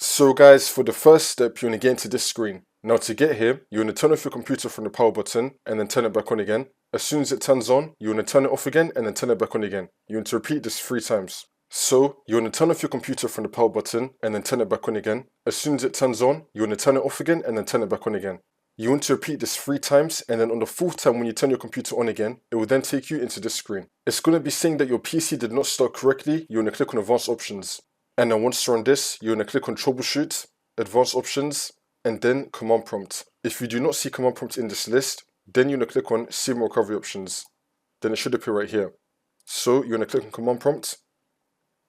So guys, for the first step, you want to get into this screen. Now to get here, you want to turn off your computer from the power button and then turn it back on again. As soon as it turns on, you want to turn it off again and then turn it back on again. You want to repeat this 3 times. So, you want to turn off your computer from the power button and then turn it back on again. As soon as it turns on, you want to turn it off again and then turn it back on again. You want to repeat this 3 times, and then on the 4th time when you turn your computer on again, it will then take you into this screen. It's going to be saying that your PC did not start correctly. You want to click on Advanced Options. And then once you're on this, you want to click on Troubleshoot, Advanced Options, and then Command Prompt. If you do not see Command Prompt in this list, then you want to click on Save More Recovery Options. Then it should appear right here. So you want to click on Command Prompt,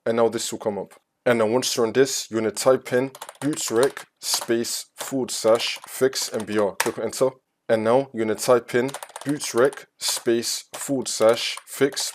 and now this will come up. And then once you're on this, you want to type in bootrec /fix mbr. Click on Enter. And now you're going to type in bootrec /fix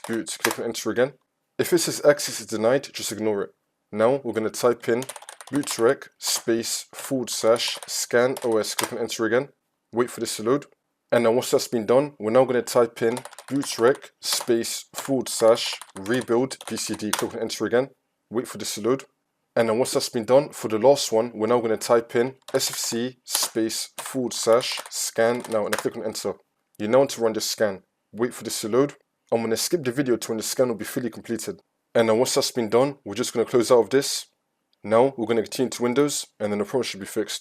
boot. Click on Enter again. If it says access is denied, just ignore it. Now we're going to type in bootrec /scan os. Click on Enter again. Wait for this to load. And now once that's been done, we're now going to type in bootrec /rebuild BSOD. Click on Enter again. Wait for this to load. And then once that's been done, for the last one, we're now going to type in sfc /scan now, and I click on Enter. You now want to run this scan. Wait for this to load. I'm going to skip the video to when the scan will be fully completed. And then once that's been done, we're just going to close out of this. Now we're going to continue to Windows, and then the problem should be fixed.